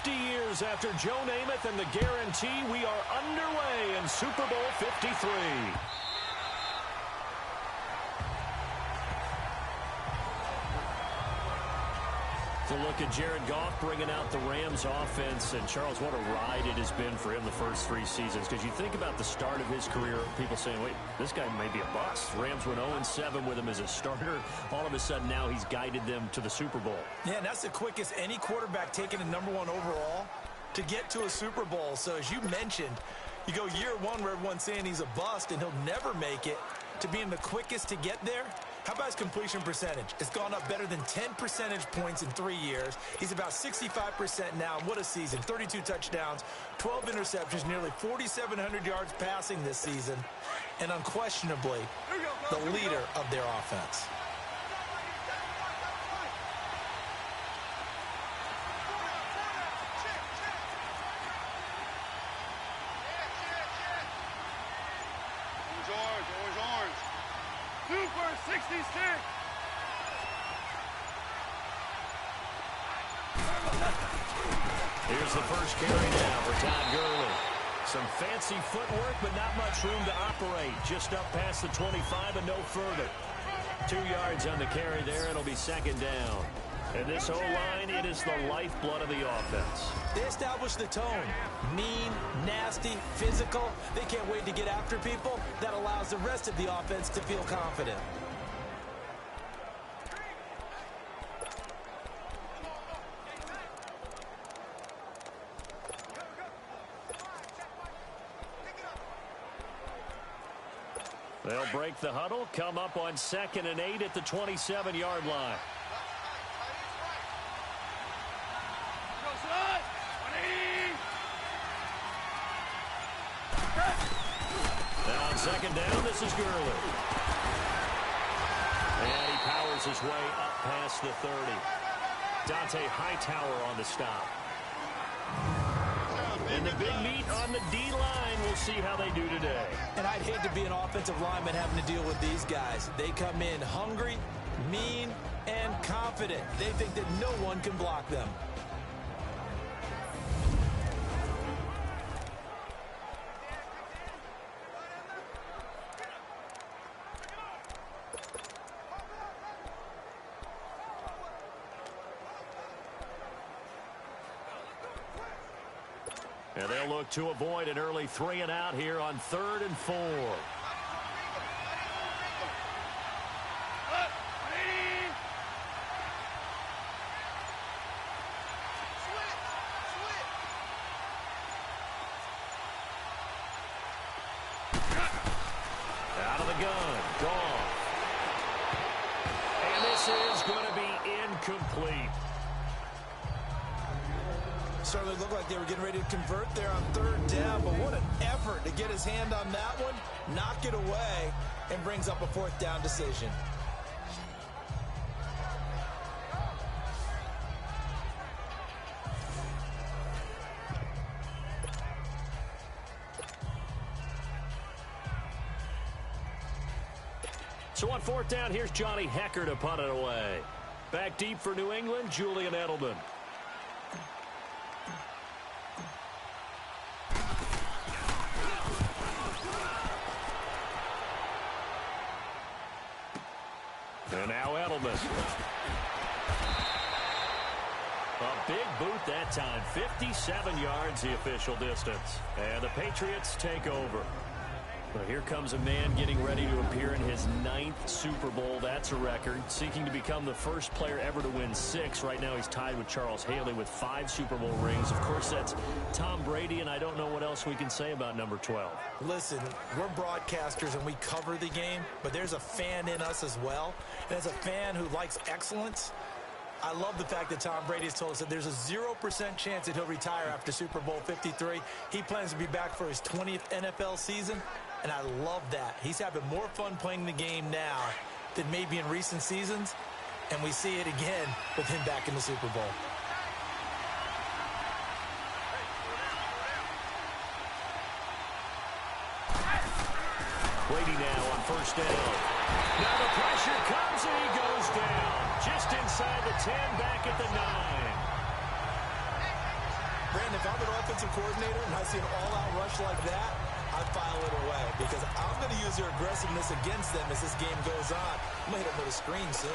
Years after Joe Namath and the guarantee, we are underway in Super Bowl 53. To look at Jared Goff bringing out the Rams offense. And, Charles, what a ride it has been for him the first 3 seasons. Because you think about the start of his career, people saying, wait, this guy may be a bust. Rams went 0-7 with him as a starter. All of a sudden now he's guided them to the Super Bowl. Yeah, and that's the quickest any quarterback taking a #1 overall to get to a Super Bowl. So, as you mentioned, you go year 1 where everyone's saying he's a bust and he'll never make it, to being the quickest to get there. How about his completion percentage? It's gone up better than 10 percentage points in 3 years. He's about 65% now. What a season. 32 touchdowns, 12 interceptions, nearly 4,700 yards passing this season, and unquestionably the leader of their offense. Super 66. Here's the first carry now for Todd Gurley. Some fancy footwork, but not much room to operate. Just up past the 25 and no further. 2 yards on the carry there. It'll be second down. And this O-line, it is the lifeblood of the offense. They established the tone. Mean, nasty, physical. They can't wait to get after people. That allows the rest of the offense to feel confident. They'll break the huddle, come up on 2nd and 8 at the 27-yard line. Now on second down, this is Gurley. And he powers his way up past the 30. Dante Hightower on the stop. And the big meat on the D-line. We'll see how they do today. And I'd hate to be an offensive lineman having to deal with these guys. They come in hungry, mean, and confident. They think that no one can block them. And they'll look to avoid an early 3 and out here on 3rd and 4. Out of the gun, Goff. And this is going to be incomplete. Certainly looked like they were getting ready to convert there on 3rd down, but what an effort to get his hand on that one, knock it away, and brings up a 4th down decision. So on 4th down, here's Johnny Hecker to punt it away. Back deep for New England, Julian Edelman. And now Edelman. A big boot that time. 57 yards the official distance. And the Patriots take over. Well, here comes a man getting ready to appear in his 9th Super Bowl. That's a record. Seeking to become the first player ever to win 6. Right now he's tied with Charles Haley with 5 Super Bowl rings. Of course, that's Tom Brady, and I don't know what else we can say about number 12. Listen, we're broadcasters and we cover the game, but there's a fan in us as well. And as a fan who likes excellence, I love the fact that Tom Brady has told us that there's a 0% chance that he'll retire after Super Bowl 53. He plans to be back for his 20th NFL season, and I love that. He's having more fun playing the game now than maybe in recent seasons, and we see it again with him back in the Super Bowl. Brady now on 1st down. Now the pressure comes and he goes down. Just inside the 10, back at the 9. Brandon, if I'm an offensive coordinator and I see an all-out rush like that, I'd file it away because I'm going to use their aggressiveness against them as this game goes on. I'm going to hit them with a screen soon.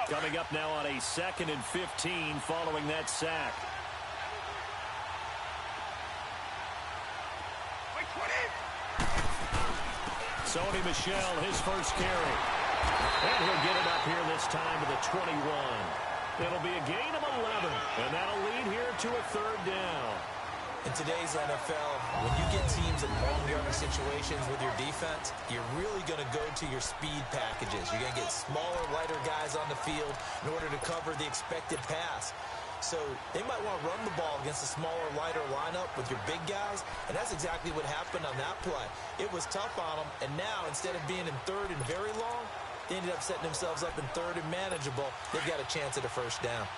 Coming up now on a 2nd and 15 following that sack. Sony Michel, his first carry. And he'll get it up here this time to the 21. It'll be a gain of 11, and that'll lead here to a 3rd down. In today's NFL, when you get teams in long yardage situations with your defense, you're really going to go to your speed packages. You're going to get smaller, lighter guys on the field in order to cover the expected pass. So they might want to run the ball against a smaller, lighter lineup with your big guys, and that's exactly what happened on that play. It was tough on them, and now instead of being in 3rd and very long, they ended up setting themselves up in 3rd and manageable. They've got a chance at a 1st down.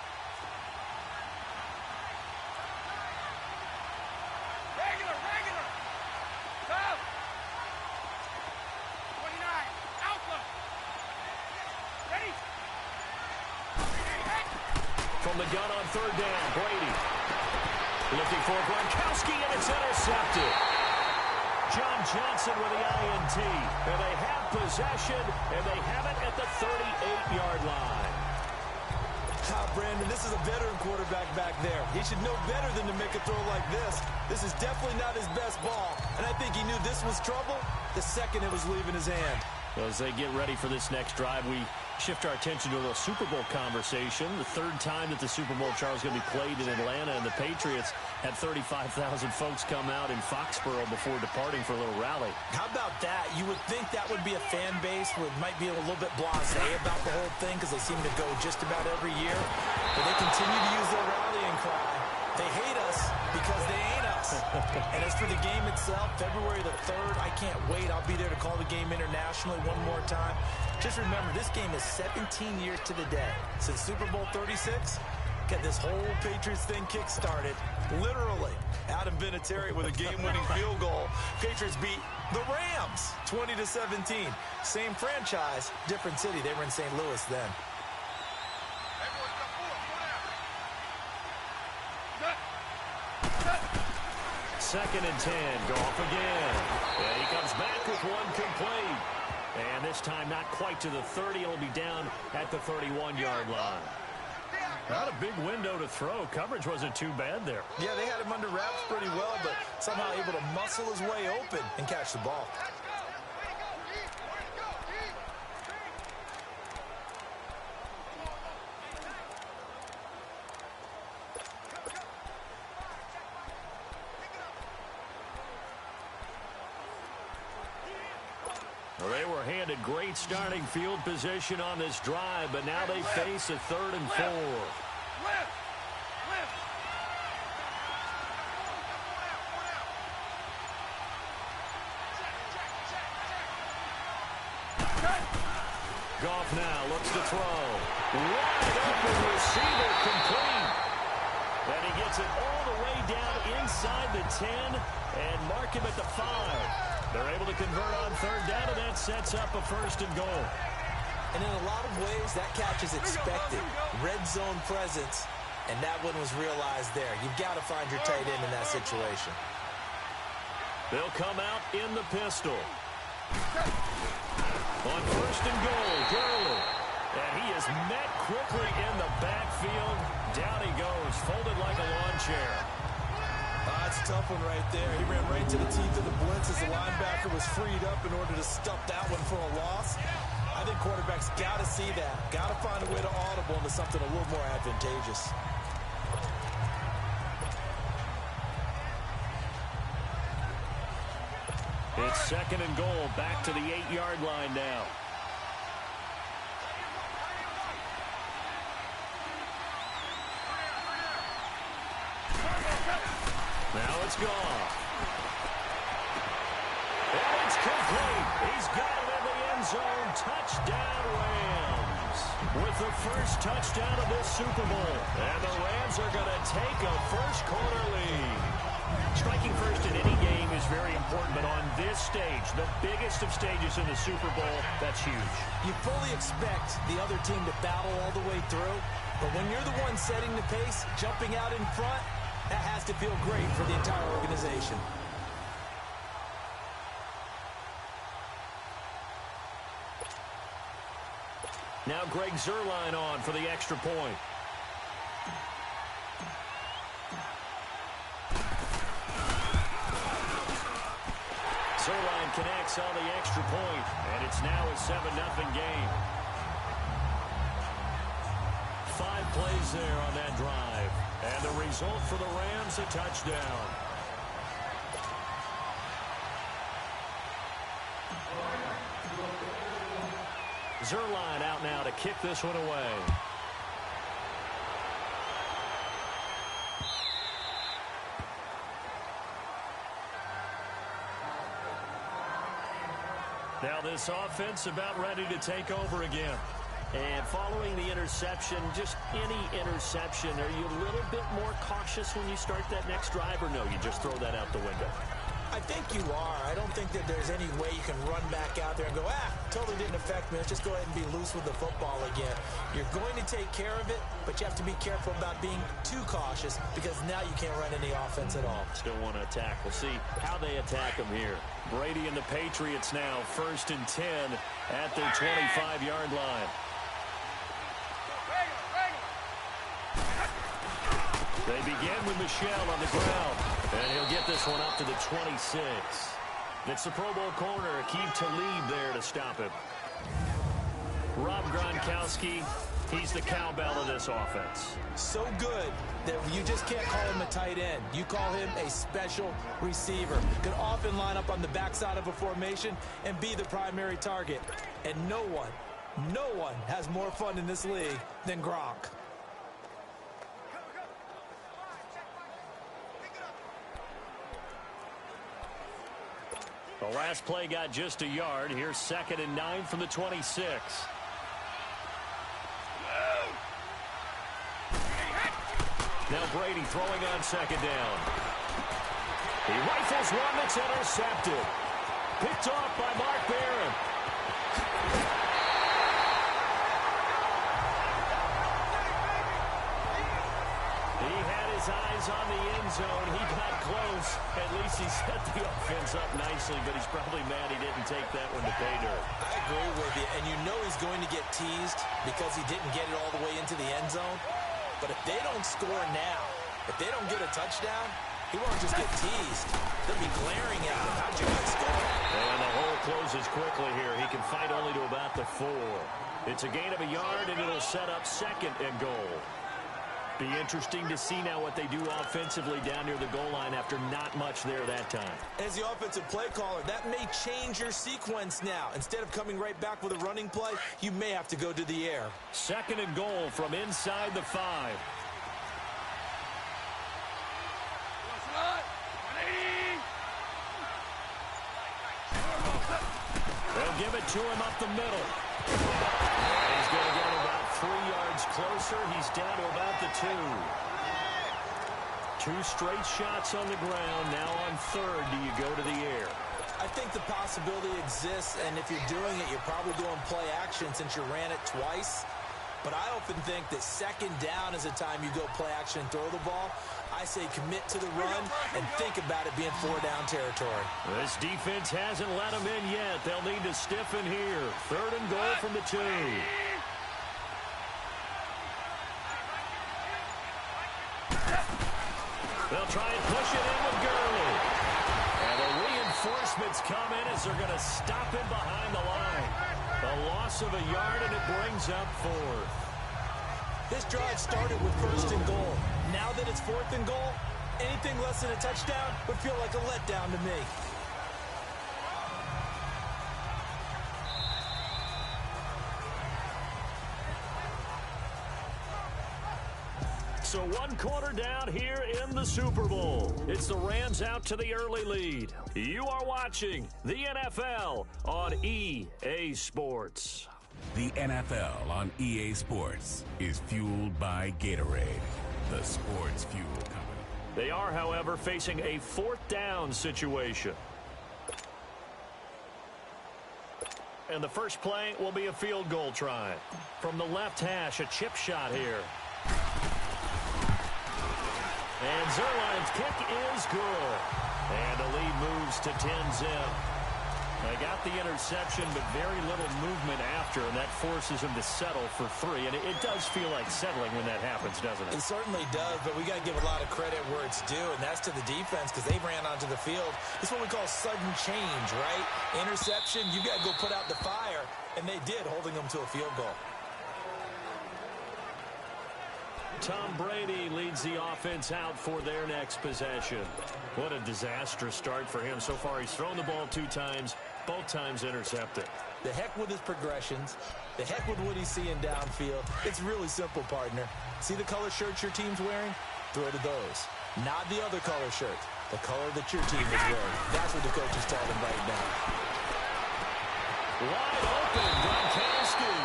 From the gun on 3rd down, Brady. Looking for Gronkowski, and it's intercepted. John Johnson with the INT. And they have possession, and they have it at the 38-yard line. Brandon, this is a veteran quarterback back there. He should know better than to make a throw like this. This is definitely not his best ball, and I think he knew this was trouble the second it was leaving his hand. Well, as they get ready for this next drive, we shift our attention to the Super Bowl conversation. The 3rd time that the Super Bowl, Charles, is going to be played in Atlanta, and the Patriots had 35,000 folks come out in Foxborough before departing for a little rally. How about that? You would think that would be a fan base where it might be a little bit blasé about the whole thing because they seem to go just about every year. But they continue to use their rallying cry. They hate us because they ain't us. And as for the game itself, February the 3rd, I can't wait. I'll be there to call the game internationally one more time. Just remember, this game is 17 years to the day since Super Bowl 36. Get this whole Patriots thing kick-started. Literally, Adam Vinatieri with a game-winning field goal. Patriots beat the Rams 20-17. Same franchise, different city. They were in St. Louis then. 2nd and 10. Goff again. And he comes back with one complete. And this time not quite to the 30. It'll be down at the 31-yard line. Not a big window to throw. Coverage wasn't too bad there. Yeah, they had him under wraps pretty well, but somehow able to muscle his way open and catch the ball. They were handed great starting field position on this drive, but now they face a 3rd and 4. Goff now looks to throw. Wide open receiver complete. And he gets it all the way down inside the 10 and mark him at the 5. They're able to convert on 3rd down, and that sets up a 1st and goal. And in a lot of ways, that catch is expected. Red zone presence, and that one was realized there. You've got to find your tight end in that situation. They'll come out in the pistol. On 1st and goal, Gurley. And he is met quickly in the backfield. Down he goes, folded like a lawn chair. That's a tough one right there. He ran right to the teeth of the blitz as the linebacker was freed up in order to stuff that one for a loss. I think quarterbacks got to see that. Got to find a way to audible into something a little more advantageous. It's 2nd and goal, back to the 8-yard line now. Now it's gone. And it's complete. He's got it in the end end zone. Touchdown, Rams. With the first touchdown of this Super Bowl. And the Rams are going to take a first-quarter lead. Striking first in any game is very important, but on this stage, the biggest of stages in the Super Bowl, that's huge. You fully expect the other team to battle all the way through, but when you're the one setting the pace, jumping out in front, that has to feel great for the entire organization. Now Greg Zuerlein on for the extra point. Zuerlein connects on the extra point, and it's now a 7-0 game. 5 plays there on that drive. And the result for the Rams, a touchdown. Zuerlein out now to kick this one away. Now this offense about ready to take over again. And following the interception, just any interception, are you a little bit more cautious when you start that next drive, or no, you just throw that out the window? I think you are. I don't think that there's any way you can run back out there and go, totally didn't affect me. Let's just go ahead and be loose with the football again. You're going to take care of it, but you have to be careful about being too cautious because now you can't run any offense at all. Still want to attack. We'll see how they attack them here. Brady and the Patriots now 1st and 10 at their 25-yard line. They begin with Michel on the ground, and he'll get this one up to the 26. It's the Pro Bowl corner, Aqib Talib there to stop him. Rob Gronkowski, he's the cowbell of this offense. So good that you just can't call him a tight end. You call him a special receiver. Can often line up on the backside of a formation and be the primary target. And no one has more fun in this league than Gronk. The last play got just a yard. Here's 2nd and 9 from the 26. Now Brady throwing on 2nd down. He rifles one that's intercepted. Picked off by Mark Barron. He had his eyes on the end zone. He got close. At least he set the offense up nicely, but he's probably mad he didn't take that one to pay dirt. I agree with you, and you know he's going to get teased because he didn't get it all the way into the end zone. But if they don't score now, if they don't get a touchdown, he won't just get teased. They'll be glaring at him. How'd you guys score? And the hole closes quickly here. He can fight only to about the 4. It's a gain of a yard, and it'll set up 2nd and goal. Be interesting to see now what they do offensively down near the goal line after not much there that time. As the offensive play caller, that may change your sequence now. Instead of coming right back with a running play, you may have to go to the air. 2nd and goal from inside the 5. They'll give it to him up the middle. And he's going to get about 3 yards closer. He's down to about the 2. 2 straight shots on the ground. Now on 3rd, do you go to the air? I think the possibility exists, and if you're doing it, you're probably going play action since you ran it twice. But I often think that 2nd down is a time you go play action and throw the ball. I say commit to the run and think about it being 4-down territory. This defense hasn't let them in yet. They'll need to stiffen here. 3rd and goal from the 2. They'll try and push it in with Gurley. And the reinforcements come in as they're going to stop him behind the line. A loss of a yard, and it brings up 4th. This drive started with 1st and goal. Now that it's 4th and goal, anything less than a touchdown would feel like a letdown to me. So 1 quarter down here in the Super Bowl. It's the Rams out to the early lead. You are watching the NFL on EA Sports. The NFL on EA Sports is fueled by Gatorade, the sports fuel company. They are, however, facing a 4th down situation. And the first play will be a field goal try. From the left hash, a chip shot here. And Zerline's kick is good. And the lead moves to 10-zip. They got the interception, but very little movement after, and that forces him to settle for 3. And it does feel like settling when that happens, doesn't it? It certainly does, but we got to give a lot of credit where it's due, and that's to the defense because they ran onto the field. It's what we call sudden change, right? Interception, you got to go put out the fire, and they did, holding them to a field goal. Tom Brady leads the offense out for their next possession. What a disastrous start for him. So far, he's thrown the ball 2 times, both times intercepted. The heck with his progressions. The heck with what he's seeing downfield. It's really simple, partner. See the color shirts your team's wearing? Throw to those. Not the other color shirt. The color that your team is wearing. That's what the coach is telling them right now. Wide open, Gronkowski.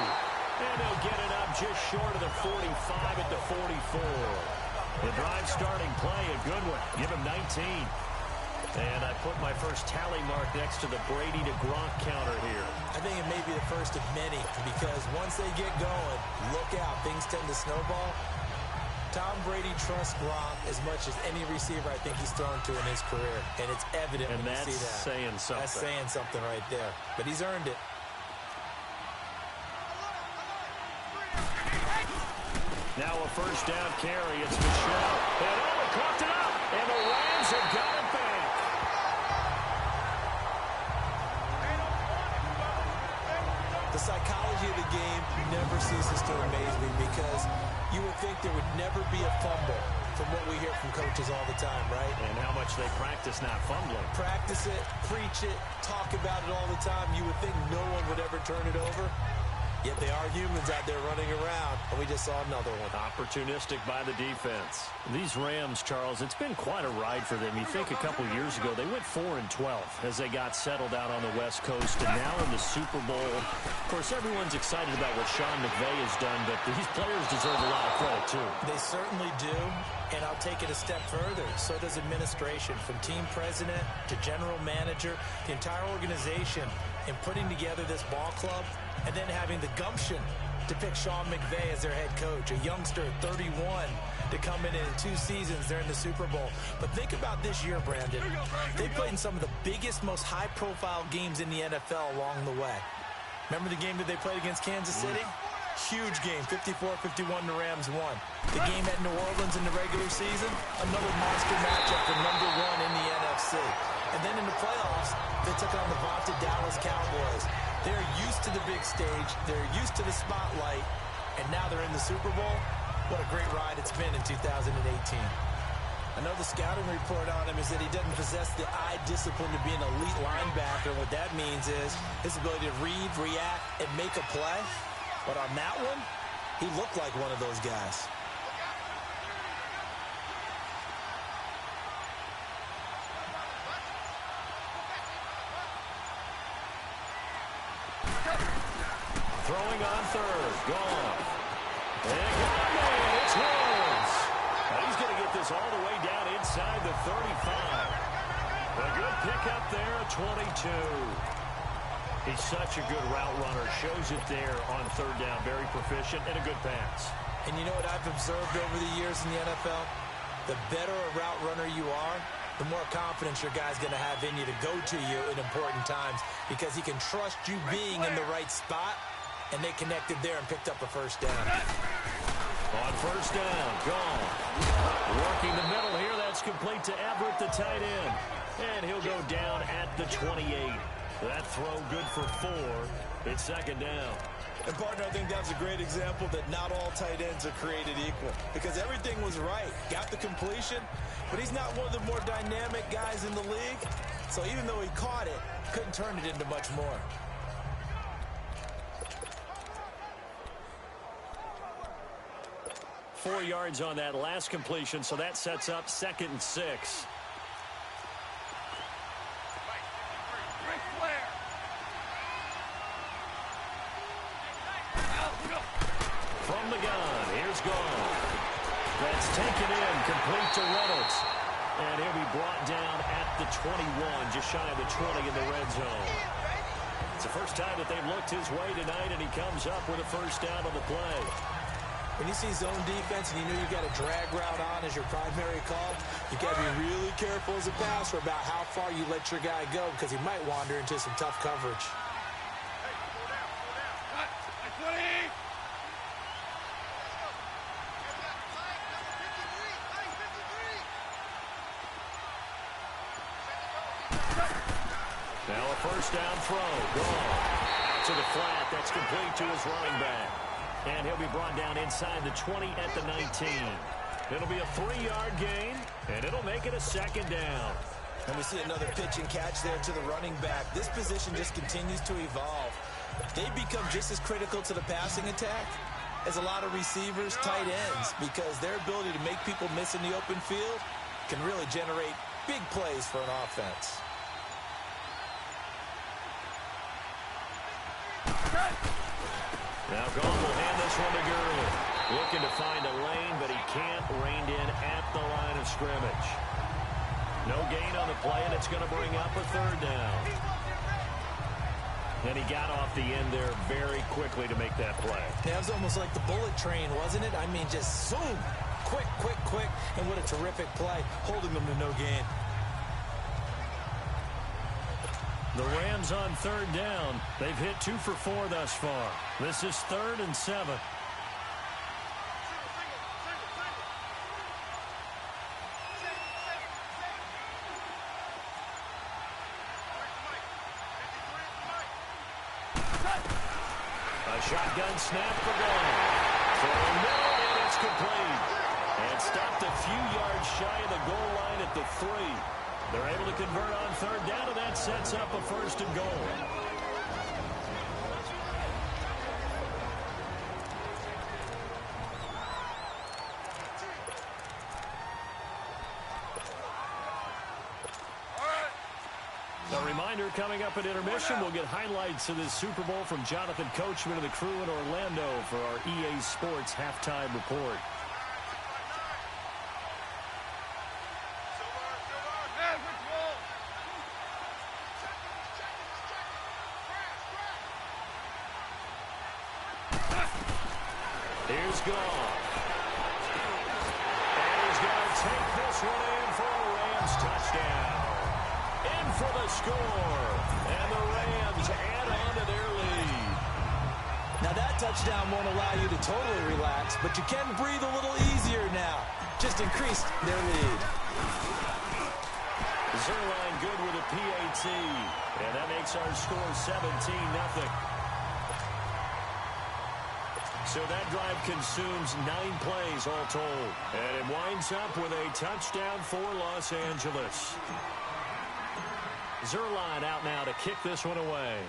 And he'll get it up just short of the 45 at the 44. The drive starting play, a good one. Give him 19. And I put my first tally mark next to the Brady to Gronk counter here. I think it may be the first of many because once they get going, look out. Things tend to snowball. Tom Brady trusts Gronk as much as any receiver I think he's thrown to in his career. And it's evident when you see that. And that's saying something. That's saying something right there. But he's earned it. Now a first down carry. It's Michelle. And he coughed it up. And the Rams have got it back. The psychology of the game never ceases to amaze me because you would think there would never be a fumble from what we hear from coaches all the time, right? And how much they practice not fumbling. Practice it, preach it, talk about it all the time. You would think no one would ever turn it over. Yet they are humans out there running around, and we just saw another one. Opportunistic by the defense. These Rams, Charles, it's been quite a ride for them. You think a couple years ago, they went 4-12 as they got settled out on the West Coast, and now in the Super Bowl. Of course, everyone's excited about what Sean McVay has done, but these players deserve a lot of credit, too. They certainly do, and I'll take it a step further. So does administration, from team president to general manager, the entire organization in putting together this ball club, and then having the gumption to pick Sean McVay as their head coach, a youngster at 31 to come in 2 seasons. They're in the Super Bowl. But think about this year, Brandon. They played in some of the biggest, most high-profile games in the NFL along the way. Remember the game that they played against Kansas City? Huge game, 54-51, the Rams won. The game at New Orleans in the regular season, another monster matchup for number 1 in the NFC. And then in the playoffs, they took on the vaunted Dallas Cowboys. They're used to the big stage. They're used to the spotlight. And now they're in the Super Bowl. What a great ride it's been in 2018. I know the scouting report on him is that he doesn't possess the eye discipline to be an elite linebacker. What that means is his ability to read, react, and make a play. But on that one, he looked like one of those guys. Throwing on third. Gone. And gone, man. It's Woods. Now he's going to get this all the way down inside the 35. A good pickup there at 22. He's such a good route runner. Shows it there on third down. Very proficient and a good pass. And you know what I've observed over the years in the NFL? The better a route runner you are, the more confidence your guy's going to have in you to go to you in important times because he can trust you being in the right spot, and they connected there and picked up a first down. On first down, gone. Working the middle here, that's complete to Everett, the tight end. And he'll go down at the 28. That throw good for 4. It's second down. And, partner, I think that was a great example that not all tight ends are created equal because everything was right. Got the completion, but he's not one of the more dynamic guys in the league. So even though he caught it, couldn't turn it into much more. 4 yards on that last completion, so that sets up 2nd and 6. From the gun, here's Gone. That's taken in, complete to Reynolds. And he'll be brought down at the 21, just shy of the 20 in the red zone. It's the first time that they've looked his way tonight, and he comes up with a first down on the play. When you see zone defense and you know you got a drag route on as your primary call, you got to be really careful as a passer about how far you let your guy go because he might wander into some tough coverage. Now a first down throw. Gone. Out to the flat. That's complete to his running back. And he'll be brought down inside the 20 at the 19. It'll be a 3-yard gain, and it'll make it a 2nd down. And we see another pitch and catch there to the running back. This position just continues to evolve. They become just as critical to the passing attack as a lot of receivers, tight ends, because their ability to make people miss in the open field can really generate big plays for an offense. Now Gone will hand this one to Gurley. Looking to find a lane, but he can't. Reined in at the line of scrimmage. No gain on the play, and it's going to bring up a 3rd down. And he got off the end there very quickly to make that play. Yeah, it was almost like the bullet train, wasn't it? I mean, just zoom. Quick, quick, quick. And what a terrific play, holding them to no gain. The Rams on 3rd down. They've hit 2 for 4 thus far. This is 3rd and 7. A shotgun snap for Gone. Throwing middle, and it's complete. And stopped a few yards shy of the goal line at the 3. They're able to convert on 3rd down, and that sets up a 1st and goal. A reminder, coming up at intermission, we'll get highlights of this Super Bowl from Jonathan Coachman and the crew in Orlando for our EA Sports halftime report. Here's Gone. And he's going to take this one in for a Rams touchdown. In for the score. And the Rams add on to their lead. Now that touchdown won't allow you to totally relax, but you can breathe a little easier now. Just increased their lead. Zerline good with a PAT. And that makes our score 17-0. So that drive consumes 9 plays all told. And it winds up with a touchdown for Los Angeles. Zerline out now to kick this one away.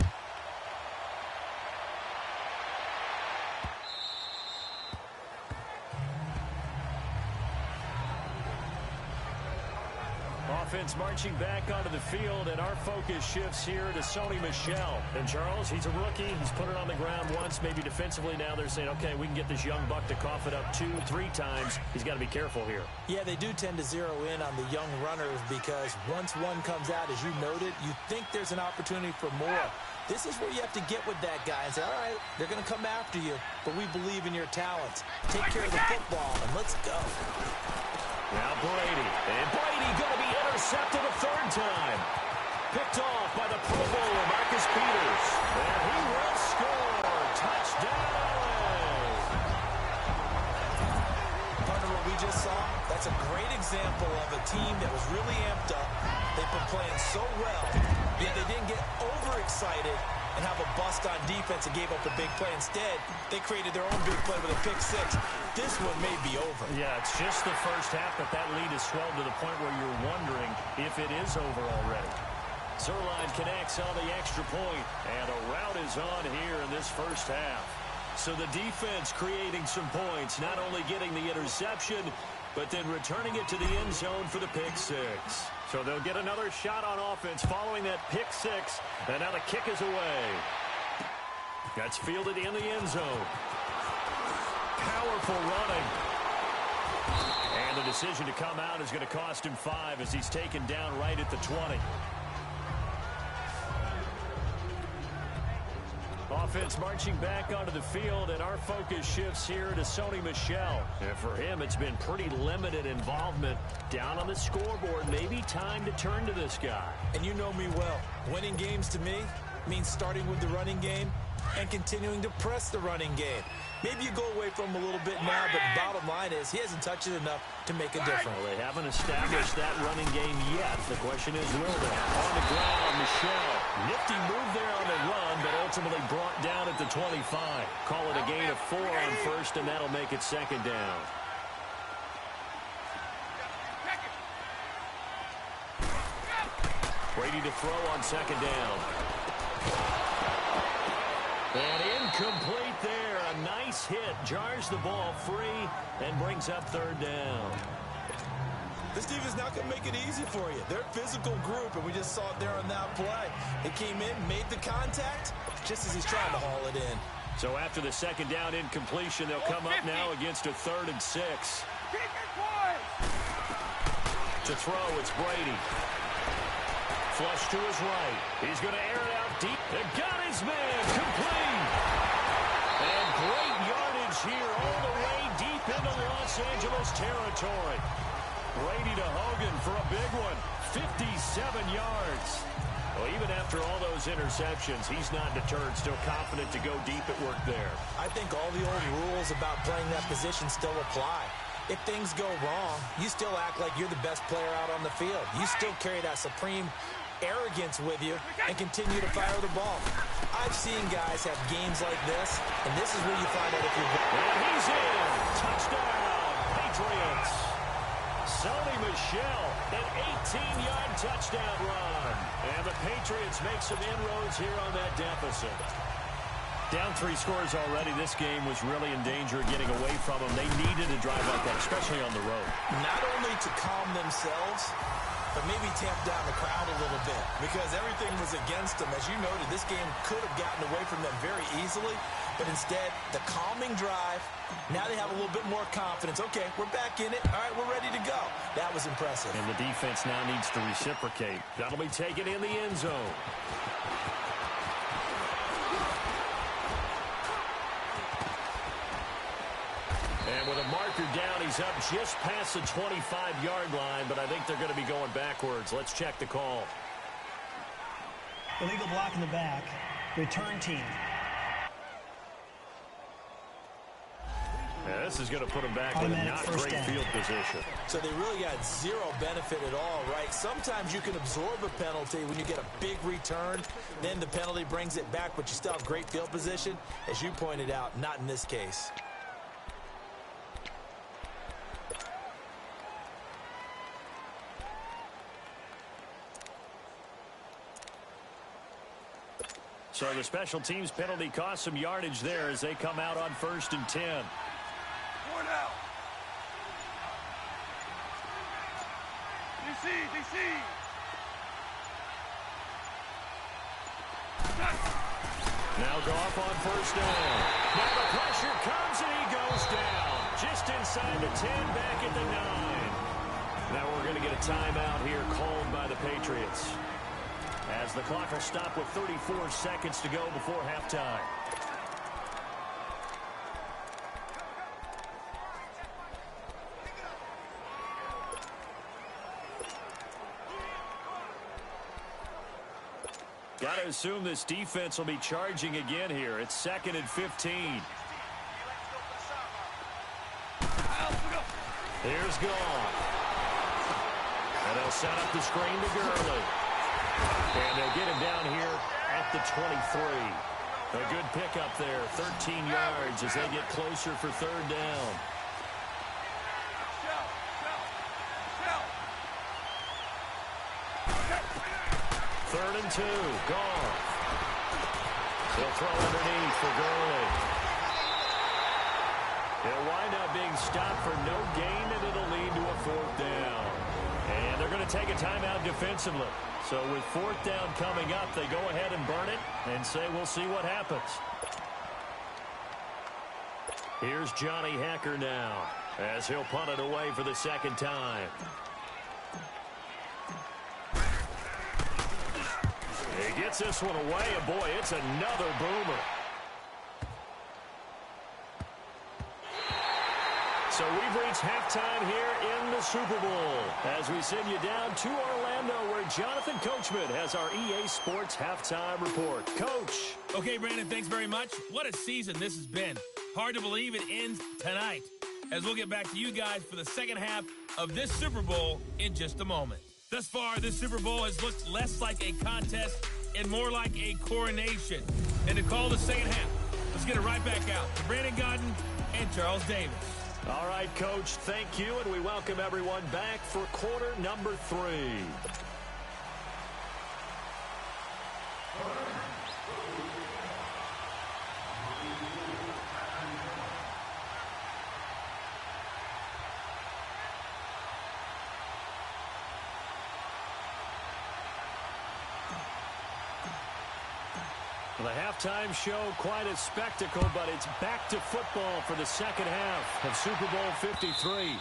Offense marching back onto the field, and our focus shifts here to Sony Michel. And Charles, he's a rookie. He's put it on the ground once, maybe defensively. Now they're saying, okay, we can get this young buck to cough it up 2, 3 times. He's got to be careful here. Yeah, they do tend to zero in on the young runners because once one comes out, as you noted, you think there's an opportunity for more. This is where you have to get with that guy and say, all right, they're going to come after you, but we believe in your talents. Take care of the football, and let's go. Now Brady. And Brady going to be intercepted a 3rd time. Picked off by the Pro Bowler, Marcus Peters. And he will score. Touchdown. Partner, what we just saw, that's a great example of a team that was really amped up. They've been playing so well, yet they didn't get overexcited and have a bust on defense and gave up a big play. Instead, they created their own big play with a pick 6. This one may be over. Yeah, it's just the first half, but that lead is swelled to the point where you're wondering if it is over already. Zerline connects on the extra point, and a rout is on here in this first half. So the defense creating some points, not only getting the interception, but then returning it to the end zone for the pick six. So they'll get another shot on offense following that pick six, and now the kick is away. That's fielded in the end zone. Powerful running. And the decision to come out is going to cost him 5 as he's taken down right at the 20. Offense marching back onto the field, and our focus shifts here to Sony Michel. And for him, it's been pretty limited involvement down on the scoreboard. Maybe time to turn to this guy. And you know me well. Winning games to me means starting with the running game and continuing to press the running game. Maybe you go away from him a little bit now, but bottom line is he hasn't touched it enough to make a difference. Well, they haven't established that running game yet. The question is, will they? On the ground, Michel. Nifty move there on the run, but ultimately brought down at the 25. Call it a gain of 4 on first, and that'll make it second down. Brady to throw on second down. And incomplete there. A nice hit. Jars the ball free and brings up third down. This defense is not going to make it easy for you. They're a physical group, and we just saw it there on that play. They came in, made the contact, just as he's trying to haul it in. So after the second down incompletion, they'll come up now against a 3rd and 6. To throw, it's Brady. Flush to his right. He's going to air it out deep. They got his man. Complete. And great yardage here all the way deep into Los Angeles territory. Brady to Hogan for a big one. 57 yards. Well, even after all those interceptions, he's not deterred. Still confident to go deep at work there. I think all the old rules about playing that position still apply. If things go wrong, you still act like you're the best player out on the field. You still carry that supreme arrogance with you and continue to fire the ball. I've seen guys have games like this, and this is where you find out if you're good. And he's in. Touchdown, Patriots. Sony Michel, an 18-yard touchdown run. And the Patriots make some inroads here on that deficit. Down 3 scores already. This game was really in danger of getting away from them. They needed to drive like that, especially on the road. Not only to calm themselves, but maybe tamp down the crowd a little bit because everything was against them. As you noted, this game could have gotten away from them very easily, but instead, the calming drive, now they have a little bit more confidence. Okay, we're back in it. All right, we're ready to go. That was impressive. And the defense now needs to reciprocate. That'll be taken in the end zone. And with a marker down, he's up just past the 25-yard line, but I think they're going to be going backwards. Let's check the call. Illegal block in the back. Return team. Yeah, this is going to put them back in a not great field position. So they really got zero benefit at all, right? Sometimes you can absorb a penalty when you get a big return. Then the penalty brings it back, but you still have great field position. As you pointed out, not in this case. So the special teams penalty cost some yardage there as they come out on 1st and 10. Out. DC. Now Goff on 1st down. Now the pressure comes and he goes down. Just inside the 10, back at the 9. Now we're going to get a timeout here called by the Patriots, as the clock will stop with 34 seconds to go before halftime. Got to assume this defense will be charging again here. It's 2nd and 15. Here's Goff. And they'll set up the screen to Gurley. And they'll get him down here at the 23. A good pickup there, 13 yards as they get closer for 3rd down. Third and 2, Goff. He'll throw underneath for Gurley. He'll wind up being stopped for no gain, and it'll lead to a 4th down. And they're going to take a timeout defensively. So with 4th down coming up, they go ahead and burn it and say we'll see what happens. Here's Johnny Hecker now as he'll punt it away for the 2nd time. He gets this one away, and boy, it's another boomer. So we've reached halftime here in the Super Bowl as we send you down to Orlando where Jonathan Coachman has our EA Sports halftime report. Coach. Okay, Brandon, thanks very much. What a season this has been. Hard to believe it ends tonight as we'll get back to you guys for the second half of this Super Bowl in just a moment. Thus far, this Super Bowl has looked less like a contest and more like a coronation. And to call the second half, let's get it right back out to Brandon Godden and Charles Davis. All right, Coach, thank you, and we welcome everyone back for quarter number 3. The halftime show, quite a spectacle, but it's back to football for the second half of Super Bowl 53.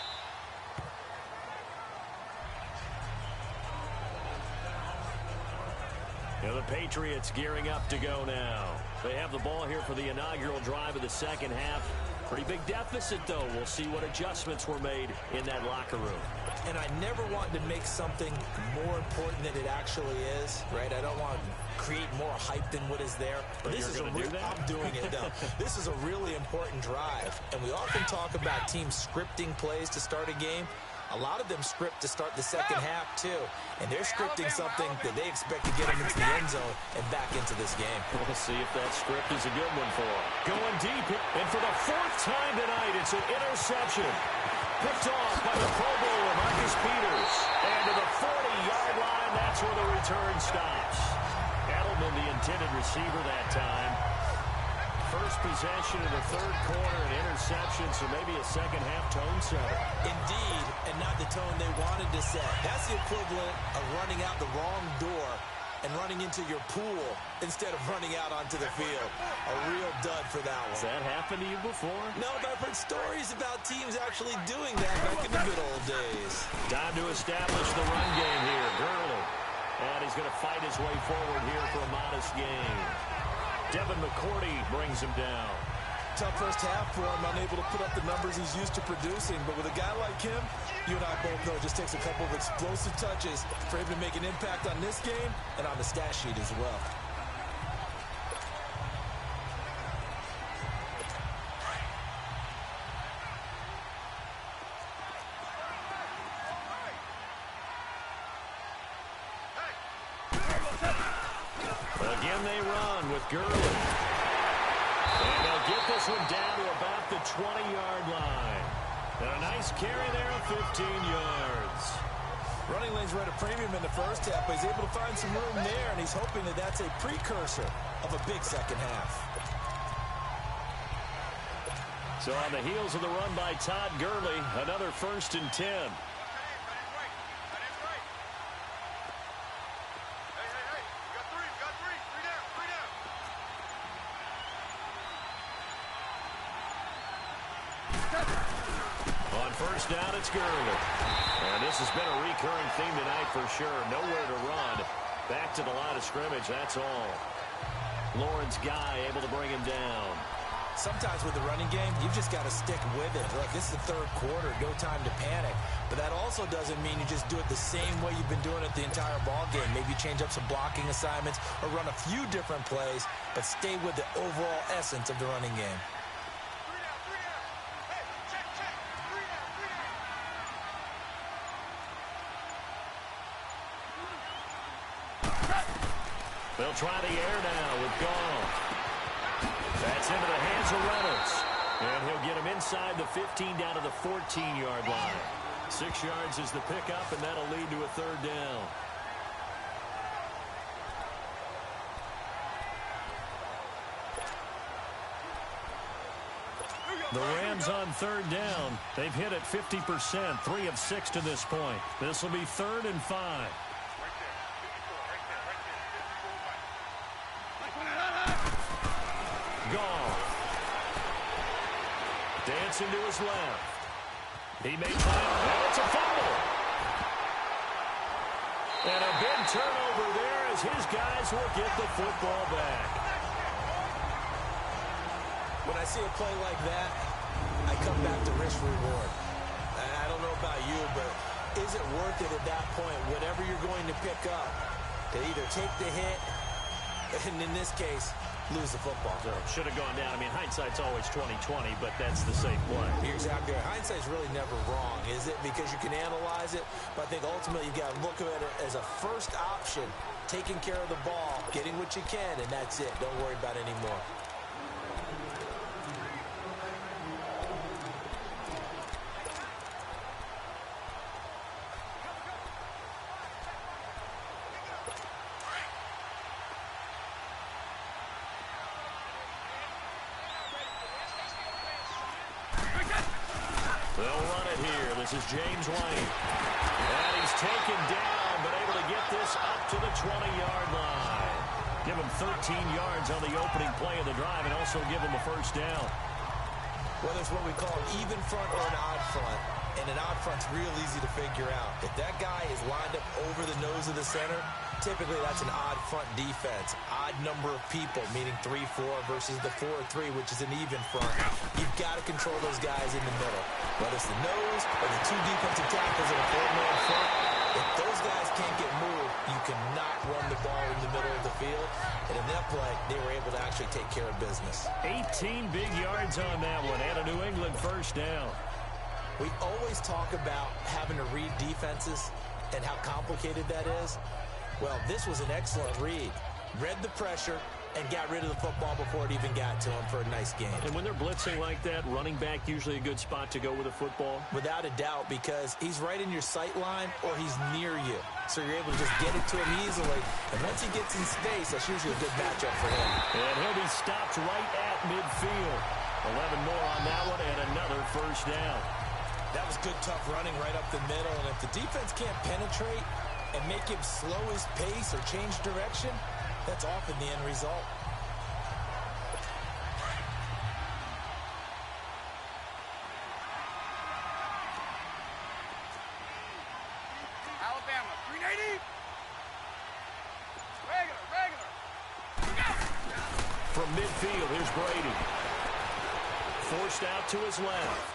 The Patriots gearing up to go now. They have the ball here for the inaugural drive of the second half. Pretty big deficit, though. We'll see what adjustments were made in that locker room. And I never want to make something more important than it actually is, right? I don't want to create more hype than what is there. But this is I'm doing it, though. This is a really important drive. And we often talk about teams scripting plays to start a game. A lot of them script to start the second half, too. And they're scripting something that they expect to get them into the end zone and back into this game. We'll see if that script is a good one for them. Going deep, and for the 4th time tonight, it's an interception. Picked off by the Pro Bowler, Marcus Peters. And to the 40-yard line, that's where the return stops. Edelman, the intended receiver that time. First possession in the 3rd quarter, an interception, so maybe a second-half tone setter. Indeed, and not the tone they wanted to set. That's the equivalent of running out the wrong door and running into your pool instead of running out onto the field. A real dud for that one. Has that happened to you before? No, but I've heard stories about teams actually doing that back in the good old days. Time to establish the run game here. Gurley. And he's going to fight his way forward here for a modest gain. Devin McCourty brings him down. Tough first half for him, unable to put up the numbers he's used to producing. But with a guy like him, you and I both know it just takes a couple of explosive touches for him to make an impact on this game and on the stat sheet as well. Again they run with Gurley. And they'll get this one down to about the 20-yard line. And a nice carry there of 15 yards. Running lanes were at a premium in the first half, but he's able to find some room there, and he's hoping that that's a precursor of a big second half. So on the heels of the run by Todd Gurley, another 1st and 10. On 1st down, it's Gurley. And this has been a recurring theme tonight for sure. Nowhere to run. Back to the line of scrimmage, that's all. Lawrence Guy able to bring him down. Sometimes with the running game, you've just got to stick with it. Look, this is the 3rd quarter, no time to panic. But that also doesn't mean you just do it the same way you've been doing it the entire ball game. Maybe you change up some blocking assignments or run a few different plays, but stay with the overall essence of the running game. They'll try the air now with Goff. That's into the hands of Reynolds. And he'll get him inside the 15 down to the 14-yard line. 6 yards is the pickup, and that'll lead to a 3rd down. The Rams times on third down. They've hit it 50%, 3 of 6 to this point. This will be 3rd and 5. Goff. Dancing to his left. He may find, now it's a fumble. And a big turnover there as his guys will get the football back. When I see a play like that, I come back to risk reward. I don't know about you, but is it worth it at that point, whatever you're going to pick up, to either take the hit, and in this case, lose the football? So should have gone down. I mean, hindsight's always 20/20, but that's the safe play. You're exactly right. Hindsight's really never wrong, is it? Because you can analyze it, but I think ultimately you've got to look at it as a first option, taking care of the ball, getting what you can, and that's it. Don't worry about it anymore. They'll run it here. This is James White. And he's taken down, but able to get this up to the 20-yard line. Give him 13 yards on the opening play of the drive and also give him a first down. Whether it's what we call an even front or an odd front, and an odd front's real easy to figure out. If that guy is lined up over the nose of the center, typically that's an odd front defense. Odd number of people, meaning 3-4 versus the 4-3, which is an even front. You've got to control those guys in the middle. Whether it's the nose or the 2 defensive tackles in a 4-man front, if those guys can't get moved, you cannot run the ball in the middle of the field. And in that play, they were able to actually take care of business. 18 big yards on that one and a New England first down. We always talk about having to read defenses and how complicated that is. Well, this was an excellent read. Read the pressure and got rid of the football before it even got to him for a nice gain. And when they're blitzing like that, running back usually a good spot to go with a football? Without a doubt, because he's right in your sight line or he's near you. So you're able to just get it to him easily. And once he gets in space, that's usually a good matchup for him. And he'll be stopped right at midfield. 11 more on that one and another first down. That was good, tough running right up the middle. And if the defense can't penetrate and make him slow his pace or change direction, that's often the end result. Alabama, 380. Regular. From midfield, here's Brady. Forced out to his left.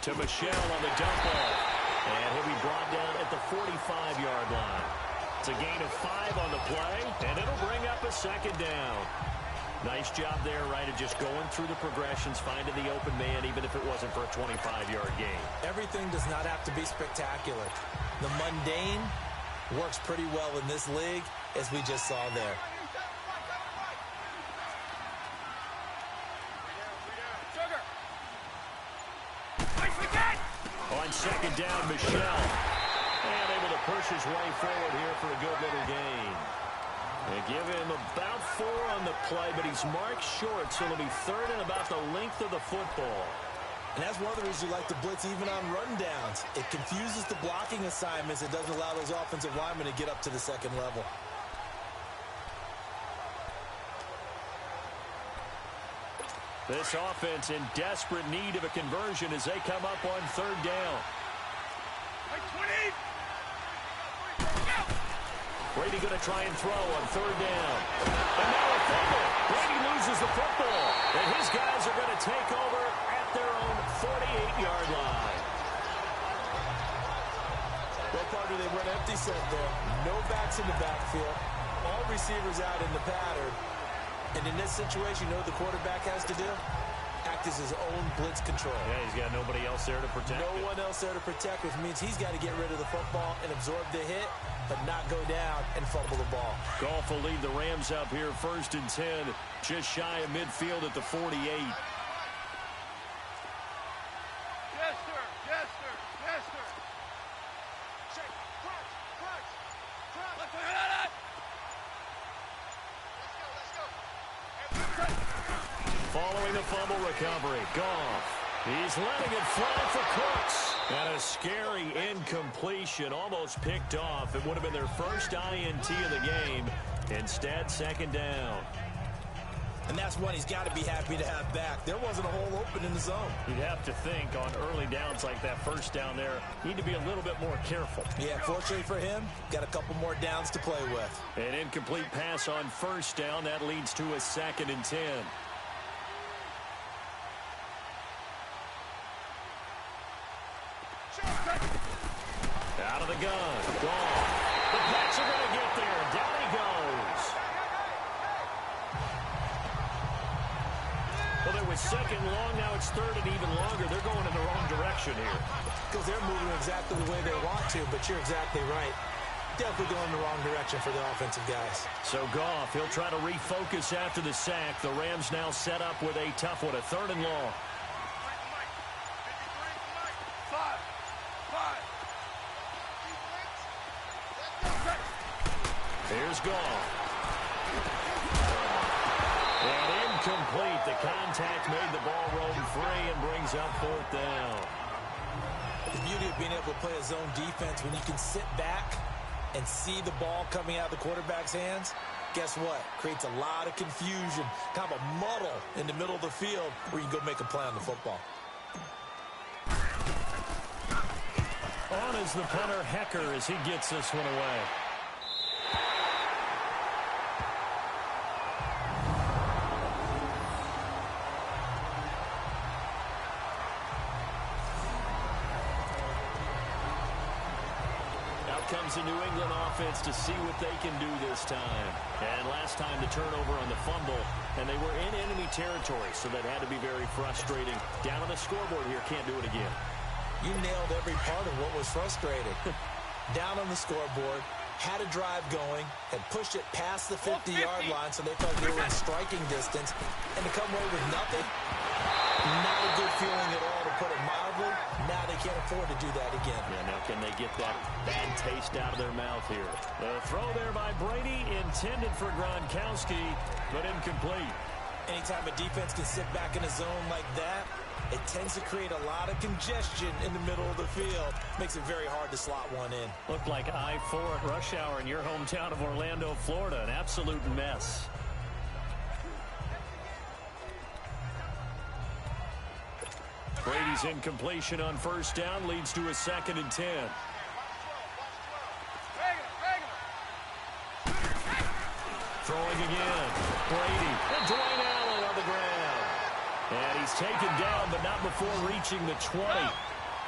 To Michelle on the dump ball. And he'll be brought down at the 45-yard line. It's a gain of 5 on the play, and it'll bring up a second down. Nice job there, right, of just going through the progressions, finding the open man, even if it wasn't for a 25-yard gain. Everything does not have to be spectacular. The mundane works pretty well in this league, as we just saw there. On second down, Michelle. And able to push his way forward here for a good little gain. They give him about 4 on the play, but he's marked short, so it'll be 3rd and about the length of the football. And that's one of the reasons you like to blitz even on rundowns. It confuses the blocking assignments. It doesn't allow those offensive linemen to get up to the second level. This offense in desperate need of a conversion as they come up on 3rd down. 20. Brady going to try and throw on 3rd down. And now a fumble. Brady loses the football. And his guys are going to take over at their own 48-yard line. Well, partner, they run empty set there. No backs in the backfield. All receivers out in the pattern. And in this situation, you know what the quarterback has to do? Act as his own blitz control. Yeah, he's got nobody else there to protect No one else there to protect, which means he's got to get rid of the football and absorb the hit, but not go down and fumble the ball. Goff will lead the Rams up here 1st and 10, just shy of midfield at the 48. Yes, sir. Check. Crunch. Following the fumble recovery, Goff. He's letting it fly for Cooks. And a scary incompletion, almost picked off. It would have been their first INT of the game. Instead, second down. And that's one he's got to be happy to have back. There wasn't a hole open in the zone. You'd have to think on early downs like that first down there, need to be a little bit more careful. Yeah, fortunately for him, got a couple more downs to play with. An incomplete pass on first down. That leads to a 2nd and 10. Out of the gun. Gone. The Pats are going to get there. Down he goes. Well, there was 2nd long. Now it's 3rd and even longer. They're going in the wrong direction here. Because they're moving exactly the way they want to, but you're exactly right. Definitely going in the wrong direction for the offensive guys. So Goff, he'll try to refocus after the sack. The Rams now set up with a tough one, a 3rd and long. Here's Goff. And incomplete. The contact made the ball roam free and brings up 4th down. The beauty of being able to play a zone defense when you can sit back and see the ball coming out of the quarterback's hands, guess what? Creates a lot of confusion, kind of a muddle in the middle of the field where you can go make a play on the football. On is the punter, Hecker, as he gets this one away. Comes the New England offense to see what they can do this time. And last time the turnover on the fumble, and they were in enemy territory, so that had to be very frustrating. Down on the scoreboard here, can't do it again. You nailed every part of what was frustrating. Down on the scoreboard, had a drive going, had pushed it past the 50-yard line so they felt they were in striking distance, and to come away with nothing, not a good feeling at all, to put it mildly. Now they can't afford to do that again. Yeah, now can they get that bad taste out of their mouth here? The throw there by Brady, intended for Gronkowski, but incomplete. Anytime a defense can sit back in a zone like that, it tends to create a lot of congestion in the middle of the field. Makes it very hard to slot one in. Looked like I-4 at rush hour in your hometown of Orlando, Florida. An absolute mess. Brady's incompletion on first down leads to a 2nd and 10. Throwing again. Brady. And Dwayne Allen on the ground. And he's taken down, but not before reaching the 20.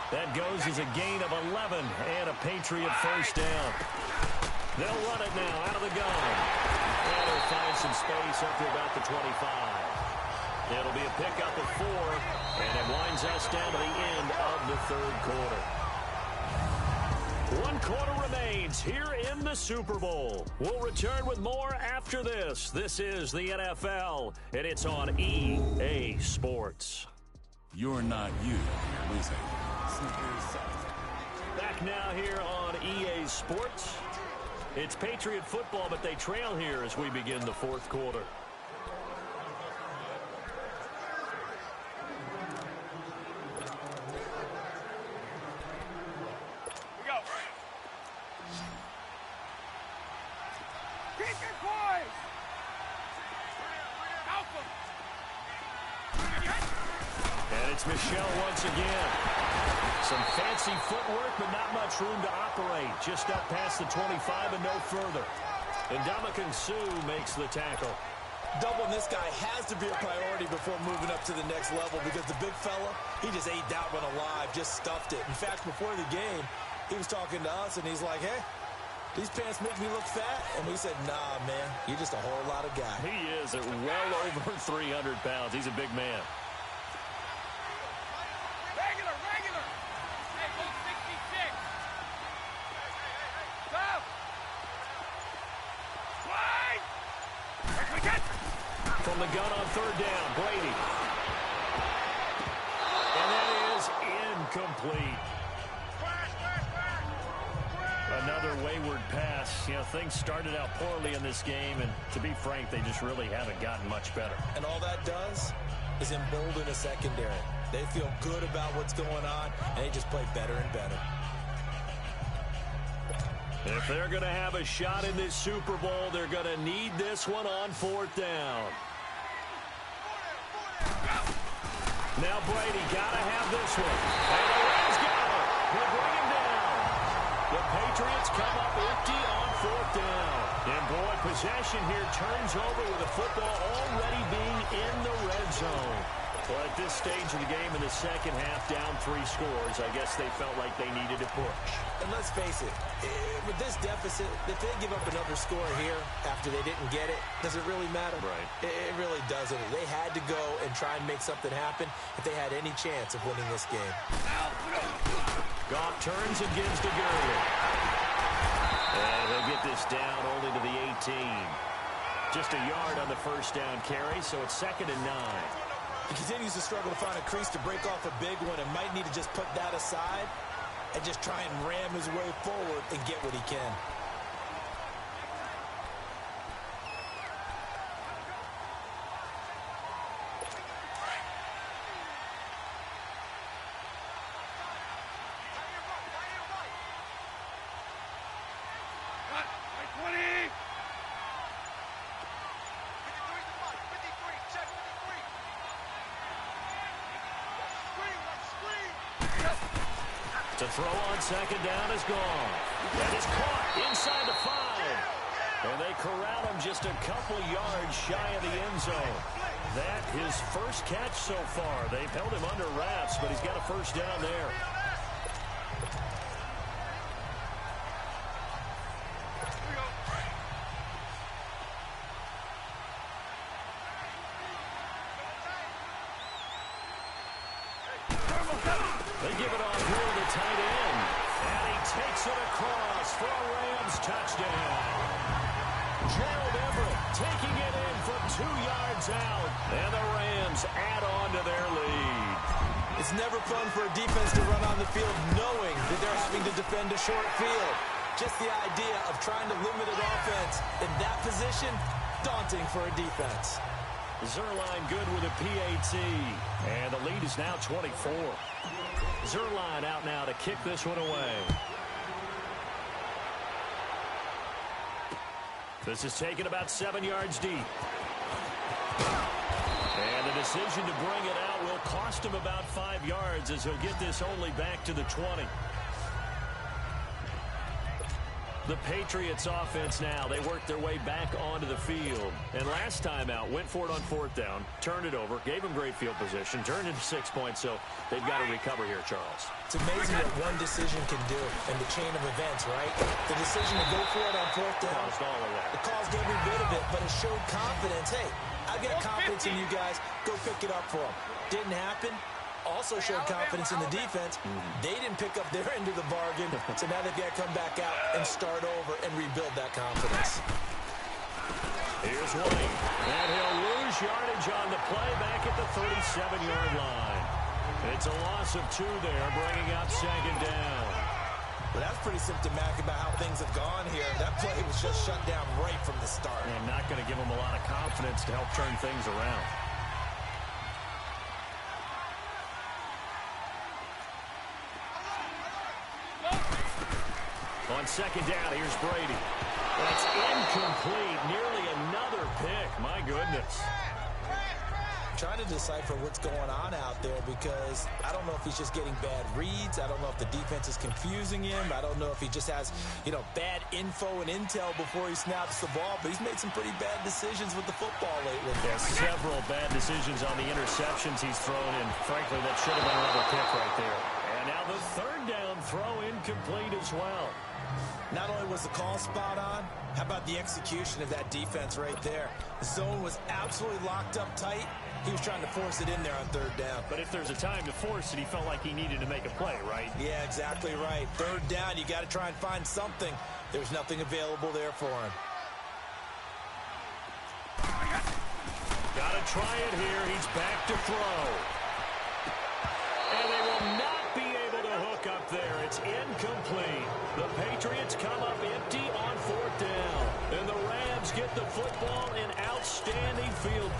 That goes as a gain of 11 and a Patriot first down. They'll run it now out of the gun. And they'll find some space up to about the 25. It'll be a pickup of 4, and it winds us down to the end of the 3rd quarter. 1 quarter remains here in the Super Bowl. We'll return with more after this. This is the NFL, and it's on EA Sports. You're not you, losing. Back now here on EA Sports. It's Patriot football, but they trail here as we begin the 4th quarter. Michelle once again. Some fancy footwork, but not much room to operate. Just up past the 25 and no further. And Ndamukong Suh makes the tackle. Doubling this guy has to be a priority before moving up to the next level, because the big fella, he just ate that one alive, just stuffed it. In fact, before the game, he was talking to us, and he's like, hey, these pants make me look fat. And we said, nah, man, you're just a whole lot of guy. He is at well over 300 pounds. He's a big man. From the gun on 3rd down, Brady. And that is incomplete. another wayward pass. You know, things started out poorly in this game, and to be frank, they just really haven't gotten much better. And all that does is embolden a secondary. They feel good about what's going on, and they just play better and better. If they're going to have a shot in this Super Bowl, they're going to need this one on 4th down. Now Brady got to have this one. And the Rams got it. They'll bring him down. The Patriots come up empty on 4th down. And boy, possession here turns over with the football already being in the red zone. Well, at this stage of the game in the second half, down 3 scores, I guess they felt like they needed to push. And let's face it, with this deficit, if they give up another score here after they didn't get it, does it really matter? Right. It really doesn't. They had to go and try and make something happen if they had any chance of winning this game. Goff turns and gives to Gurley. And he'll get this down only to the 18. Just a yard on the first down carry, so it's 2nd and 9. He continues to struggle to find a crease to break off a big one and might need to just put that aside and just try and ram his way forward and get what he can. To throw on 2nd down is gone. That is caught inside the 5. And they corral him just a couple yards shy of the end zone. That his first catch so far. They've held him under wraps, but he's got a first down there. They give it off here to the tight end. And he takes it across for a Rams touchdown. Gerald Everett taking it in from 2 yards out. And the Rams add on to their lead. It's never fun for a defense to run on the field knowing that they're having to defend a short field. Just the idea of trying to limit an offense in that position, daunting for a defense. Zerline good with a PAT. And the lead is now 24. Zerline out now to kick this one away. This is taken about 7 yards deep. And the decision to bring it out will cost him about 5 yards as he'll get this only back to the 20. The Patriots offense now, they work their way back onto the field. And last time out, went for it on 4th down, turned it over, gave them great field position, turned into 6 points, so they've got to recover here, Charles. It's amazing what one decision can do in the chain of events, right? The decision to go for it on 4th down. Caused all of that. It caused every bit of it, but it showed confidence. Hey, I've got confidence in you guys. Go pick it up for them. Didn't happen. Also showed confidence in the defense. They didn't pick up their end of the bargain, so now they've got to come back out and start over and rebuild that confidence. Here's White, and he'll lose yardage on the play back at the 37-yard line. It's a loss of 2 there, bringing up 2nd down. Well, that's pretty symptomatic about how things have gone here. That play was just shut down right from the start. And not going to give them a lot of confidence to help turn things around. On 2nd down, here's Brady. That's incomplete. Nearly another pick. My goodness. Trying to decipher what's going on out there because I don't know if he's just getting bad reads. I don't know if the defense is confusing him. I don't know if he just has, bad info and intel before he snaps the ball. But he's made some pretty bad decisions with the football lately. Yeah, several bad decisions on the interceptions he's thrown, and frankly, that should have been another pick right there. And now the 3rd down throw incomplete as well. Not only was the call spot on, how about the execution of that defense right there? The zone was absolutely locked up tight. He was trying to force it in there on 3rd down. But if there's a time to force it, he felt like he needed to make a play, right? Yeah, exactly right. 3rd down, you got to try and find something. There's nothing available there for him. Got to try it here. He's back to throw. And they will not be able to hook up there. It's incomplete. The Patriots come up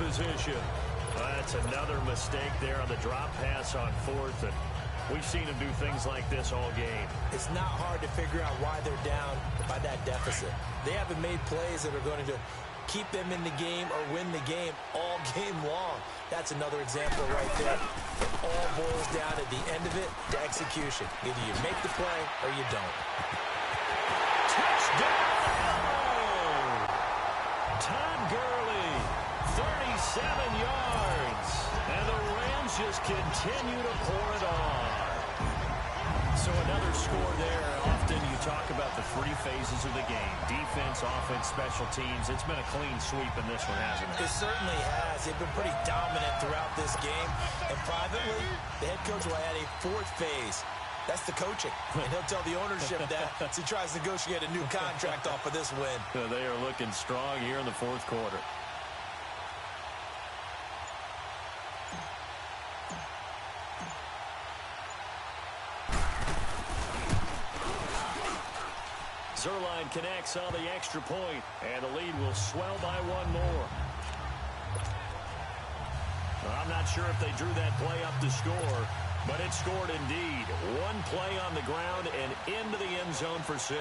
position. That's another mistake there on the drop pass on fourth, and we've seen him do things like this all game. It's not hard to figure out why they're down by that deficit. They haven't made plays that are going to keep them in the game or win the game all game long. That's another example right there. It all boils down at the end of it to execution. Either you make the play or you don't. Touchdown! Todd Gurley, 37 yards. And the Rams just continue to pour it on. So another score there. Often you talk about the three phases of the game. Defense, offense, special teams. It's been a clean sweep in this one, hasn't it? It certainly has. They've been pretty dominant throughout this game. And privately, the head coach will add a fourth phase. That's the coaching. And he'll tell the ownership that as he tries to negotiate a new contract off of this win. They are looking strong here in the fourth quarter. Zerline connects on the extra point, and the lead will swell by one more. I'm not sure if they drew that play up to score, but it scored indeed. One play on the ground and into the end zone for 6.